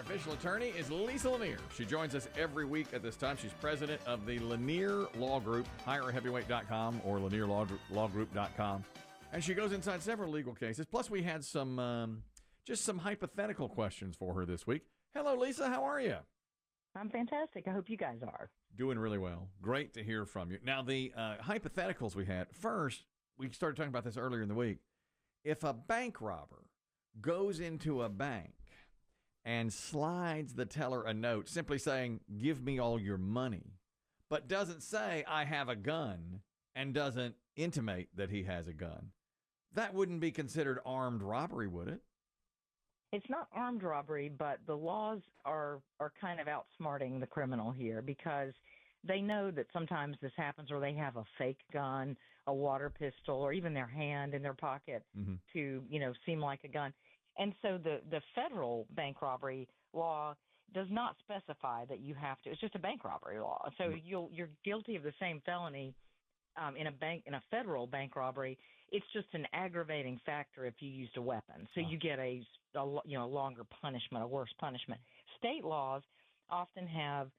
official attorney is Lisa Lanier. She joins us every week at this time. She's president of the Lanier Law Group, hireaheavyweight.com or lanierlawgroup.com. And she goes inside several legal cases. Plus, we had some just some hypothetical questions for her this week. Hello, Lisa. How are you? I'm fantastic. I hope you guys are. Doing really well. Great to hear from you. Now, the hypotheticals we had. First, we started talking about this earlier in the week. If a bank robber goes into a bank and slides the teller a note simply saying, "Give me all your money," but doesn't say, "I have a gun," and doesn't intimate that he has a gun, that wouldn't be considered armed robbery, would it? It's not armed robbery, but the laws are kind of outsmarting the criminal here because they know that sometimes this happens where they have a fake gun, a water pistol, or even their hand in their pocket to, seem like a gun. And so the federal bank robbery law does not specify that you have to. It's just a bank robbery law. So you're guilty of the same felony in a federal bank robbery. It's just an aggravating factor if you used a weapon. So you get a longer punishment, a worse punishment. State laws often have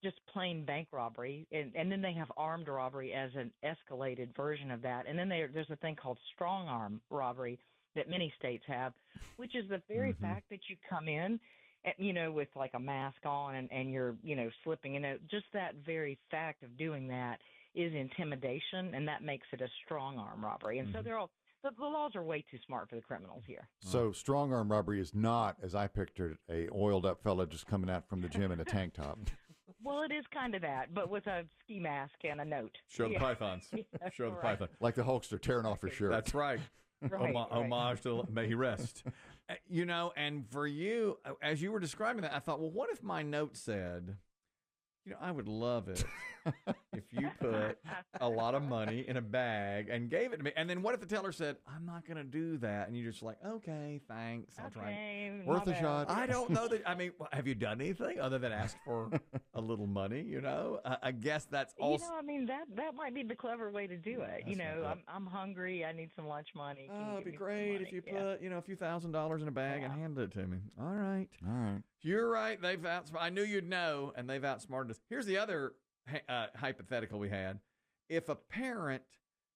just plain bank robbery, and then they have armed robbery as an escalated version of that. And then there's a thing called strong arm robbery that many states have, which is the very fact that you come in, with like a mask on and you're, slipping. Just that very fact of doing that is intimidation, and that makes it a strong arm robbery. And so the laws are way too smart for the criminals here. So strong arm robbery is not, as I pictured, a oiled up fella just coming out from the gym in a tank top. Well, it is kind of that, but with a ski mask and a note. Show the pythons. Show the python. Like the Hulkster tearing off his shirt. That's right. Homage to May He Rest. And for you, as you were describing that, I thought, well, what if my note said, I would love it if you put a lot of money in a bag and gave it to me. And then what if the teller said, "I'm not going to do that," and you're just like, "Okay, thanks. I'll try." Worth a shot. I don't know that. I mean, have you done anything other than ask for a little money? I guess that's also. That might be the clever way to do it. I'm hungry. I need some lunch money. It'd be great if you put, a few $1,000s in a bag and handed it to me. All right. You're right. I knew you'd know, and they've outsmarted us. Here's the other hypothetical we had. If a parent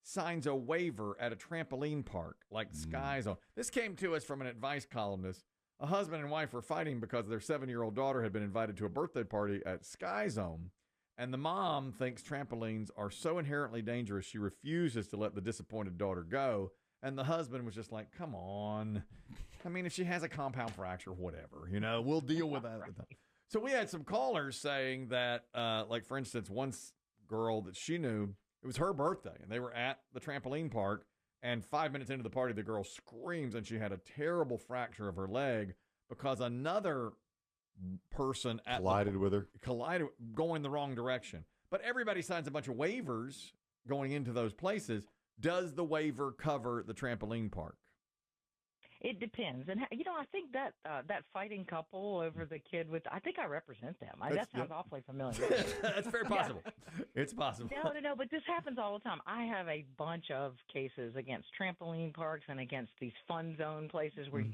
signs a waiver at a trampoline park like Sky Zone. This came to us from an advice columnist. A husband and wife were fighting because their 7-year-old daughter had been invited to a birthday party at Sky Zone, and the mom thinks trampolines are so inherently dangerous she refuses to let the disappointed daughter go. And the husband was just like, "Come on. I mean, if she has a compound fracture, whatever, we'll deal with that." Right. So we had some callers saying that, like, for instance, one girl that she knew, it was her birthday, and they were at the trampoline park, and 5 minutes into the party, the girl screams, and she had a terrible fracture of her leg because another person collided with her. Going the wrong direction. But everybody signs a bunch of waivers going into those places. Does the waiver cover the trampoline park? It depends. And, I think that that fighting couple over the kid I think I represent them. That sounds awfully familiar. That's very possible. Yeah. It's possible. No, but this happens all the time. I have a bunch of cases against trampoline parks and against these fun zone places where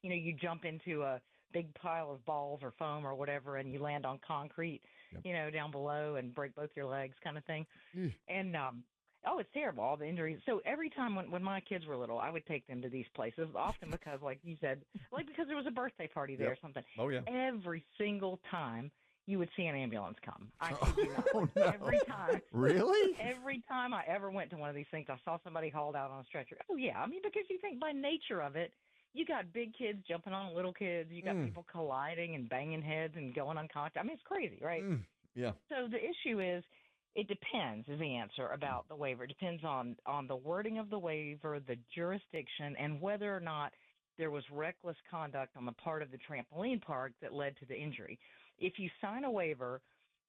you jump into a big pile of balls or foam or whatever, and you land on concrete, down below and break both your legs kind of thing. And, it's terrible, all the injuries. So every time when my kids were little, I would take them to these places, often because, like you said, because there was a birthday party there or something. Oh, yeah. Every single time you would see an ambulance come. I kid you not. No. Every time. Really? Every time I ever went to one of these things, I saw somebody hauled out on a stretcher. Oh, yeah. Because you think by nature of it, you got big kids jumping on little kids. You got people colliding and banging heads and going unconscious. It's crazy, right? Yeah. So the issue is, it depends is the answer about the waiver. It depends on the wording of the waiver, the jurisdiction, and whether or not there was reckless conduct on the part of the trampoline park that led to the injury. If you sign a waiver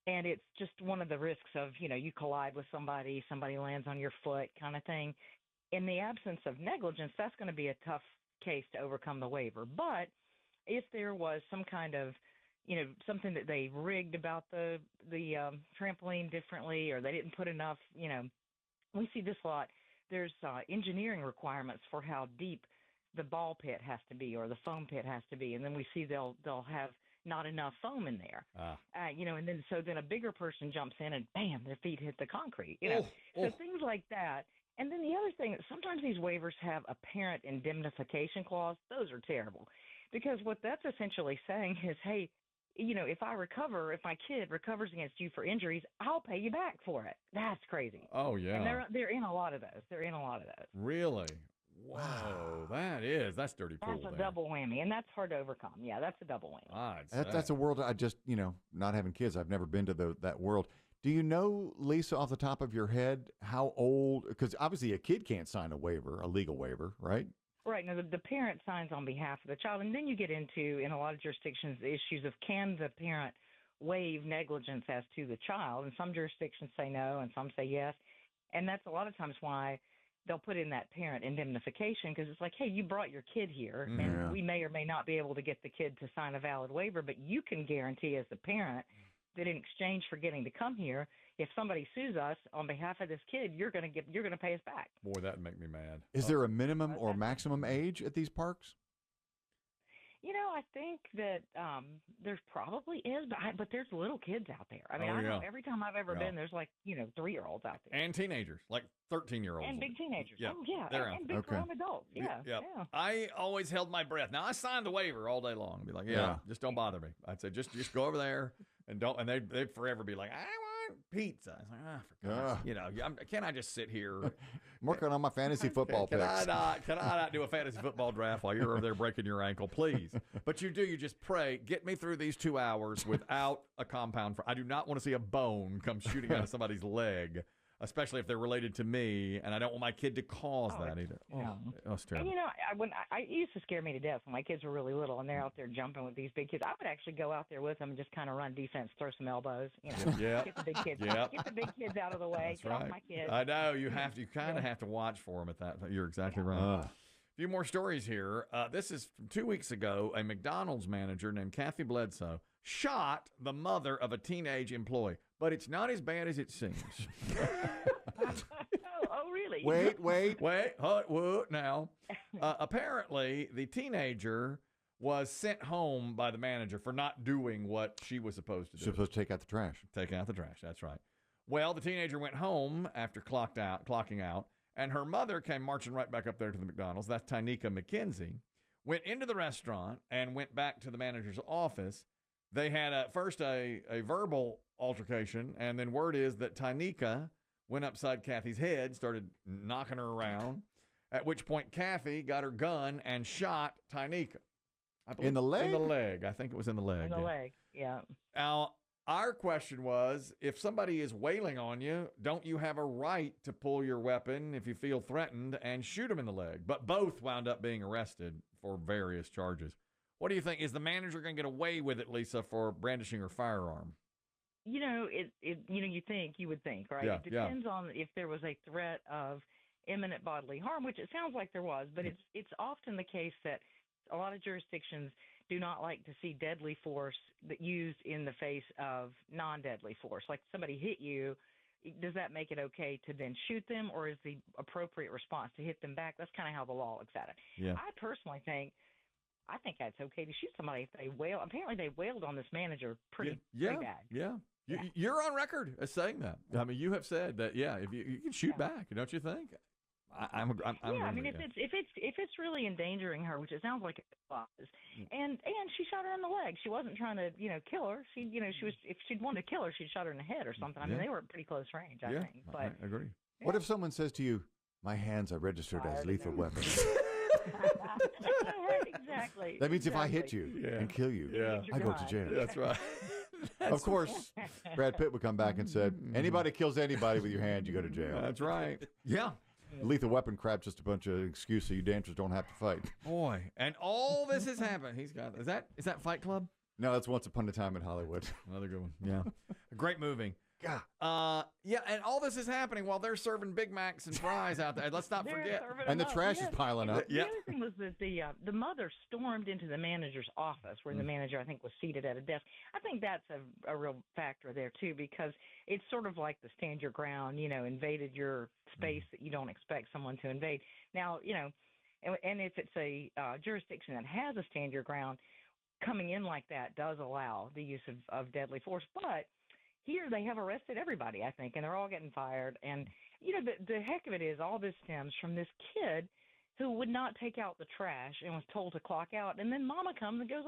and it's just one of the risks of, you collide with somebody lands on your foot kind of thing, in the absence of negligence, that's going to be a tough case to overcome the waiver. But if there was some kind of something that they rigged about the trampoline differently, or they didn't put enough, we see this a lot. There's engineering requirements for how deep the ball pit has to be or the foam pit has to be. And then we see they'll have not enough foam in there. And then a bigger person jumps in and bam, their feet hit the concrete. So things like that. And then the other thing, sometimes these waivers have a parent indemnification clause. Those are terrible, because what that's essentially saying is, hey, if my kid recovers against you for injuries, I'll pay you back for it. That's crazy. Oh, yeah. And they're in a lot of those. Really? Wow. That's dirty pool. That's a double whammy, and that's hard to overcome. Yeah, that's a double whammy. That's a world I just, not having kids, I've never been to that world. Do you know, Lisa, off the top of your head, how old? Because obviously a kid can't sign a waiver, a legal waiver, right? Right. Now, the parent signs on behalf of the child, and then you get into, in a lot of jurisdictions, the issues of can the parent waive negligence as to the child, and some jurisdictions say no, and some say yes, and that's a lot of times why they'll put in that parent indemnification, because it's like, hey, you brought your kid here, and we may or may not be able to get the kid to sign a valid waiver, but you can guarantee as the parent that in exchange for getting to come here, if somebody sues us on behalf of this kid, you're going to pay us back. Boy, that'd make me mad. Is there a minimum or maximum age at these parks? I think that there's probably is, but there's little kids out there. I mean, I know every time I've ever been, there's 3-year-olds out there. And teenagers, like 13-year-olds. And big teenagers. Yeah. Oh, yeah. And big grown adults. Yeah. I always held my breath. Now, I signed the waiver all day long. I'd be like, just don't bother me. I'd say, just go over there and don't. And they'd forever be like, I want pizza. I was like, for God's can I just sit here? I'm working on my fantasy football picks. Can I not do a fantasy football draft while you're over there breaking your ankle, please? But you just pray, get me through these 2 hours without a compound. I do not want to see a bone come shooting out of somebody's leg, especially if they're related to me, and I don't want my kid to cause that either. That's terrible. And it used to scare me to death when my kids were really little, and they're out there jumping with these big kids. I would actually go out there with them and just kind of run defense, throw some elbows, get the big kids, get the big kids out of the way, get off my kids. I know you kind of have to watch for them at that. You're exactly right. A few more stories here. This is from 2 weeks ago. A McDonald's manager named Kathy Bledsoe shot the mother of a teenage employee. But it's not as bad as it seems. Oh, really? Wait. Now, apparently, the teenager was sent home by the manager for not doing what she was supposed to do. She was supposed to take out the trash. Take out the trash, that's right. Well, the teenager went home after clocking out, and her mother came marching right back up there to the McDonald's. That's Tynika McKenzie. Went into the restaurant and went back to the manager's office. They had first a verbal altercation, and then word is that Tynika went upside Kathy's head, started knocking her around, at which point Kathy got her gun and shot Tynika. In the leg? In the leg. I think it was in the leg. In the leg, yeah. Now, our question was, if somebody is wailing on you, don't you have a right to pull your weapon if you feel threatened and shoot them in the leg? But both wound up being arrested for various charges. What do you think? Is the manager going to get away with it, Lisa, for brandishing her firearm? You would think, right? Yeah, it depends on if there was a threat of imminent bodily harm, which it sounds like there was, but it's often the case that a lot of jurisdictions do not like to see deadly force that used in the face of non-deadly force. Like somebody hit you, does that make it okay to then shoot them, or is the appropriate response to hit them back? That's kind of how the law looks at it. Yeah. I personally think that's okay to shoot somebody if they wail. Apparently, they wailed on this manager pretty bad. Yeah. You're on record as saying that. I mean, you have said that. Yeah, if you can shoot back, don't you think? I'm I mean, if it's really endangering her, which it sounds like it was, and she shot her in the leg. She wasn't trying to kill her. She was, if she'd wanted to kill her, she'd shot her in the head or something. I mean, they were at pretty close range, I think. But I agree. What if someone says to you, "My hands are registered as lethal weapons"? Exactly. That means if I hit you and kill you, I go to jail. That's right. Of course, Brad Pitt would come back and said, anybody kills anybody with your hand, you go to jail. That's right. Yeah. Lethal weapon crap's just a bunch of excuses you dancers don't have to fight. Boy, and all this has happened. He's got, is that Fight Club? No, that's Once Upon a Time in Hollywood. Another good one. Yeah. A great movie. God. Yeah, and all this is happening while they're serving Big Macs and fries out there. Let's not forget. And the trash is piling up. The other thing was that the mother stormed into the manager's office where the manager, I think, was seated at a desk. I think that's a real factor there, too, because it's sort of like the stand your ground, invaded your space that you don't expect someone to invade. Now, and if it's a jurisdiction that has a stand your ground, coming in like that does allow the use of deadly force. But here they have arrested everybody, I think, and they're all getting fired. And, the heck of it is all this stems from this kid who would not take out the trash and was told to clock out. And then mama comes and goes,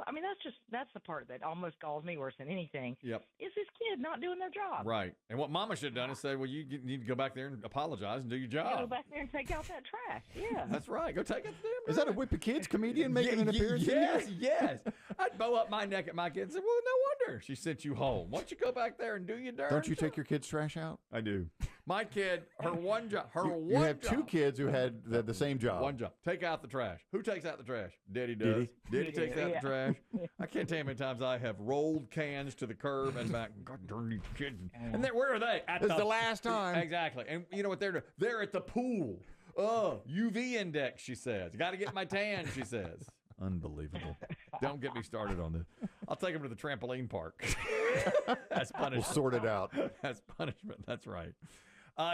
that's the part that almost galls me worse than anything. Yep. Is this kid not doing their job. Right. And what mama should have done is said, well, you need to go back there and apologize and do your job. Go back there and take out that trash. Yeah. That's right. Go take it to them. Is that a Whip of Kids comedian making an appearance? Yes. I'd bow up my neck at my kids and say, well, no wonder she sent you home. Why don't you go back there and do your darn Don't you job? take your kids' trash out? I do. My kid, her one job. You have two kids who had the same job. One job. Take out the trash. Who takes out the trash? Daddy does. Daddy takes out the trash. I can't tell you how many times I have rolled cans to the curb and back. God darn these kids. And then where are they? This is the last time. Exactly. And you know what they're doing? They're at the pool. Oh, UV index, she says. Got to get my tan, she says. Unbelievable. Don't get me started on this. I'll take them to the trampoline park. That's punishment. We'll sort it out. That's punishment. That's right.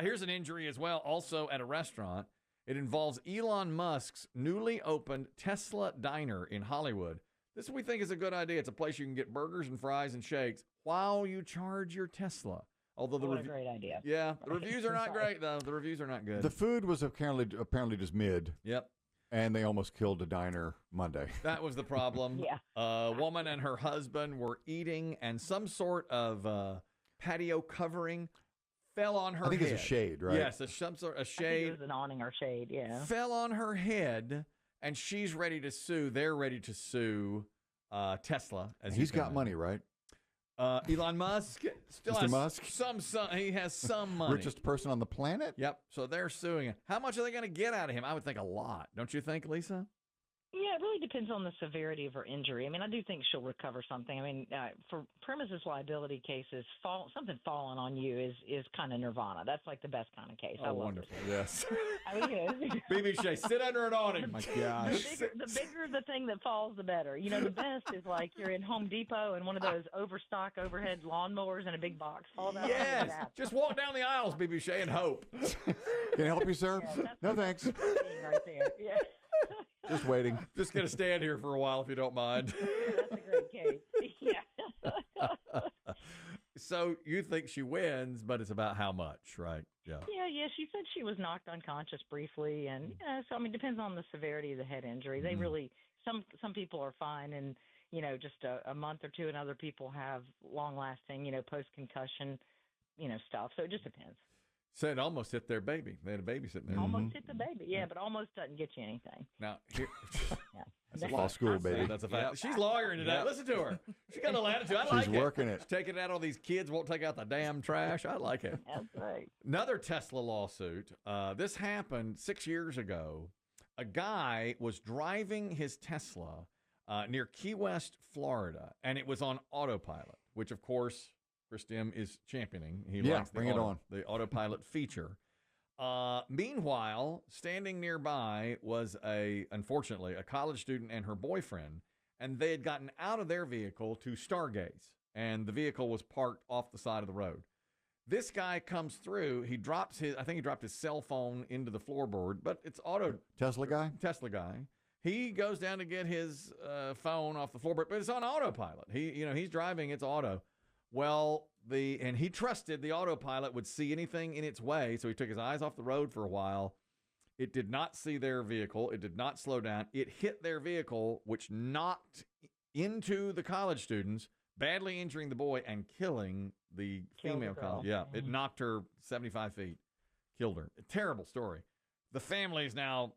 Here's an injury as well, also at a restaurant. It involves Elon Musk's newly opened Tesla Diner in Hollywood. This we think is a good idea. It's a place you can get burgers and fries and shakes while you charge your Tesla. Although what a great idea. Yeah, the reviews are not great, though. The reviews are not good. The food was apparently just mid. Yep. And they almost killed a diner Monday. That was the problem. Yeah. A woman and her husband were eating, and some sort of patio covering fell on her head. I think it's a shade, right? Yes, some sort of shade. I think it was an awning or shade, yeah. Fell on her head, and she's ready to sue. They're ready to sue Tesla. He's got money, right? Elon Musk still Mr. has Musk? some. He has some money. Richest person on the planet? Yep. So they're suing him. How much are they going to get out of him? I would think a lot. Don't you think, Lisa? Yeah, it really depends on the severity of her injury. I mean, I do think she'll recover something. I mean, for premises liability cases, something falling on you is kind of nirvana. That's like the best kind of case. Oh, I love wonderful. it. Yes. I mean, BB Shea, sit under an awning. My gosh. The bigger the thing that falls, the better. The best is like you're in Home Depot and one of those overstock overhead lawnmowers in a big box falls out. Yes. Just walk down the aisles, BB Shea, and hope. Can I help you, sir? Yeah, no, thanks. Right there. Yeah. Just waiting. Just going to stand here for a while if you don't mind. That's a great case. Yeah. So you think she wins, but it's about how much, right? Yeah. Yeah. She said she was knocked unconscious briefly, and so I mean, depends on the severity of the head injury. They really some people are fine, and just a month or two, and other people have long lasting, post concussion, stuff. So it just depends. So it almost hit their baby. They had a baby sitting there. Almost hit the baby, yeah, but almost doesn't get you anything. Now, here, that's a law school, baby. That's a fact. Yep. She's lawyering today. Yep. Listen to her. She got a little attitude. I like it. She's working it. She's taking it out on these kids, won't take out the damn trash. I like it. That's right. Another Tesla lawsuit. This happened 6 years ago. A guy was driving his Tesla near Key West, Florida, and it was on autopilot, which, of course, Chris Demm is championing. He likes the autopilot feature. Meanwhile, standing nearby was unfortunately, a college student and her boyfriend, and they had gotten out of their vehicle to stargaze, and the vehicle was parked off the side of the road. This guy comes through. I think he dropped his cell phone into the floorboard, but it's Tesla guy? Tesla guy. He goes down to get his phone off the floorboard, but it's on autopilot. He's driving, it's auto. Well, and he trusted the autopilot would see anything in its way, so he took his eyes off the road for a while. It did not see their vehicle. It did not slow down. It hit their vehicle, which knocked into the college students, badly injuring the boy and killing the female college. Yeah, it knocked her 75 feet, killed her. A terrible story. The family is now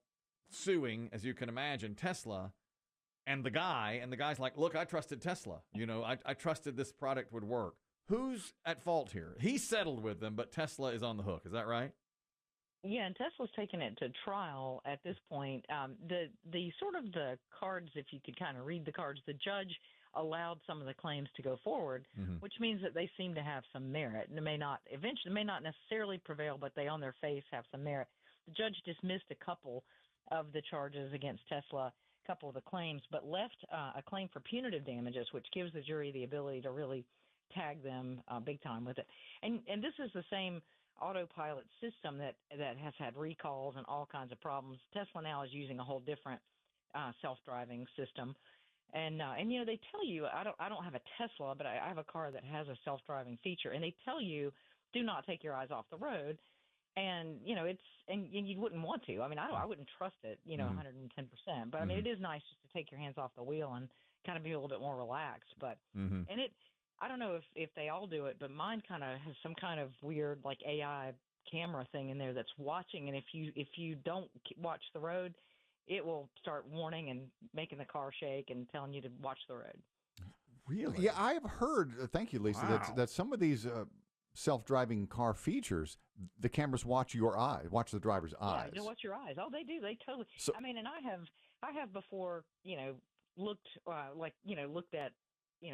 suing, as you can imagine, Tesla. And the guy's like, look, I trusted Tesla. I trusted this product would work. Who's at fault here? He settled with them, but Tesla is on the hook. Is that right? Yeah, and Tesla's taken it to trial at this point. The sort of the cards, if you could kind of read the cards, the judge allowed some of the claims to go forward, which means that they seem to have some merit. And eventually may not necessarily prevail, but they on their face have some merit. The judge dismissed a couple of the charges against Tesla, couple of the claims, but left a claim for punitive damages, which gives the jury the ability to really tag them big time with it. And this is the same autopilot system that has had recalls and all kinds of problems. Tesla now is using a whole different self-driving system. And they tell you, I don't have a Tesla, but I have a car that has a self-driving feature, and they tell you, do not take your eyes off the road. And and you wouldn't want to. I mean, I wouldn't trust it, 110%. But I mean, it is nice just to take your hands off the wheel and kind of be a little bit more relaxed. But and I don't know if they all do it, but mine kind of has some kind of weird like AI camera thing in there that's watching, and if you don't watch the road, it will start warning and making the car shake and telling you to watch the road. Really? Yeah, I've heard. Thank you, Lisa. Wow. That some of these self-driving car features, the cameras watch your eyes, watch the driver's eyes. Yeah, they watch your eyes. Oh, they do. They totally. So, I mean, and I have before, looked looked at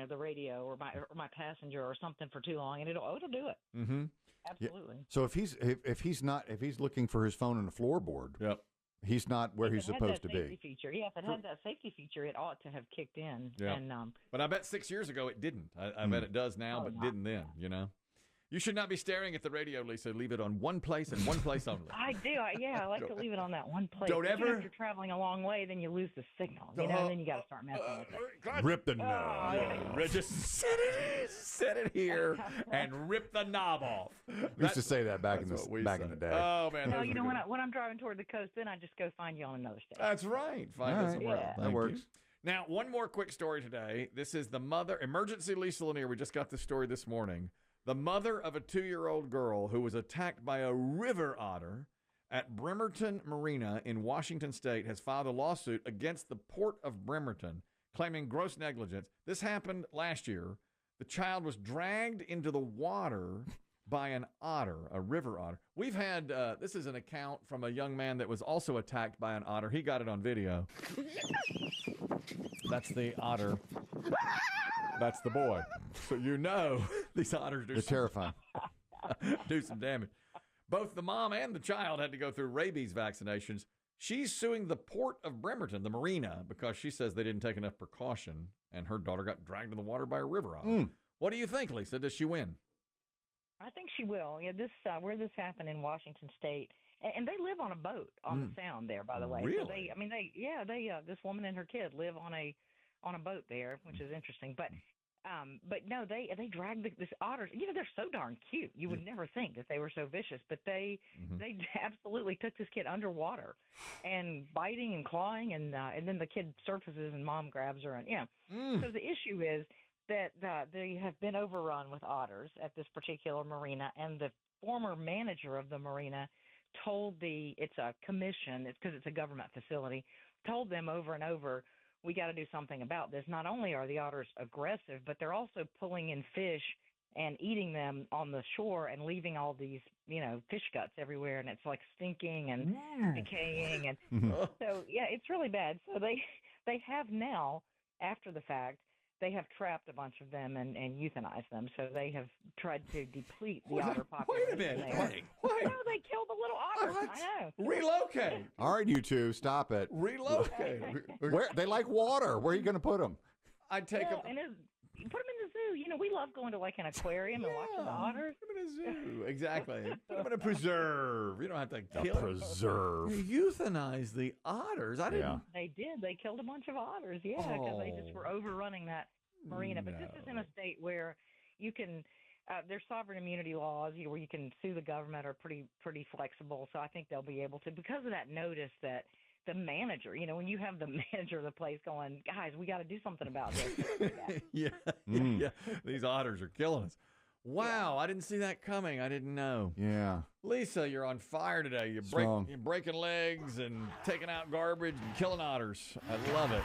the radio or my passenger or something for too long, and it'll do it. Mm-hmm. Absolutely. Yeah. So if he's looking for his phone on the floorboard, yep. He's not where he's supposed to be. Feature. Yeah, if it had that safety feature, it ought to have kicked in. Yeah. And, but I bet 6 years ago it didn't. I bet it does now, but didn't then, You should not be staring at the radio, Lisa. Leave it on one place and one place only. I do. I like to leave it on that one place. Don't ever. If you're traveling a long way, then you lose the signal. And then you got to start messing with it. Rip the knob. Just set it here and rip the knob off. We used to say that back in the day. Oh man. No, when I'm driving toward the coast, then I just go find you on another station. That's right. Find us somewhere else. That works. Now, one more quick story today. This is the mother, emergency Lisa Lanier. We just got this story this morning. The mother of a 2-year-old girl who was attacked by a river otter at Bremerton Marina in Washington State has filed a lawsuit against the Port of Bremerton, claiming gross negligence. This happened last year. The child was dragged into the water by an otter, a river otter. We've had, this is an account from a young man that was also attacked by an otter. He got it on video. That's the otter. That's the boy. So these otters They're terrifying. do some damage. Both the mom and the child had to go through rabies vaccinations. She's suing the Port of Bremerton, the marina, because she says they didn't take enough precaution, and her daughter got dragged in the water by a river otter. What do you think, Lisa? Does she win? I think she will. Yeah, where this happened in Washington State, and they live on a boat on the Sound there, by the way. Really? So this woman and her kid live on a boat there, which is interesting. But no, they dragged this otter. They're so darn cute. You would never think that they were so vicious, but they absolutely took this kid underwater and biting and clawing, and then the kid surfaces and mom grabs her. And so the issue is that they have been overrun with otters at this particular marina, and the former manager of the marina told it's a commission, it's because it's a government facility, told them over and over, we got to do something about this. Not only are the otters aggressive, but they're also pulling in fish and eating them on the shore and leaving all these, fish guts everywhere, and it's like stinking and decaying. And so, it's really bad. So they have now, after the fact, they have trapped a bunch of them and euthanized them. So they have tried to deplete the otter population. Wait a minute. Wait. No, they killed the little otters. I know. Relocate. All right, you two, stop it. Relocate. Where they like water. Where are you going to put them? I'd take them. And put them in the zoo. We love going to like an aquarium and watching the otters. Put them in a zoo. Exactly. Put them in a preserve. You don't have to kill them. Preserve. Euthanize the otters. I didn't. Yeah. They did. They killed a bunch of otters. Yeah, because they just were overrunning that marina. But this is in a state where you can. There's sovereign immunity laws, where you can sue the government, are pretty flexible. So I think they'll be able to, because of that notice that the manager, when you have the manager of the place going, guys, we got to do something about this. Yeah. These otters are killing us. Wow, I didn't see that coming. I didn't know. Yeah. Lisa, you're on fire today. You're breaking legs and taking out garbage and killing otters. I love it.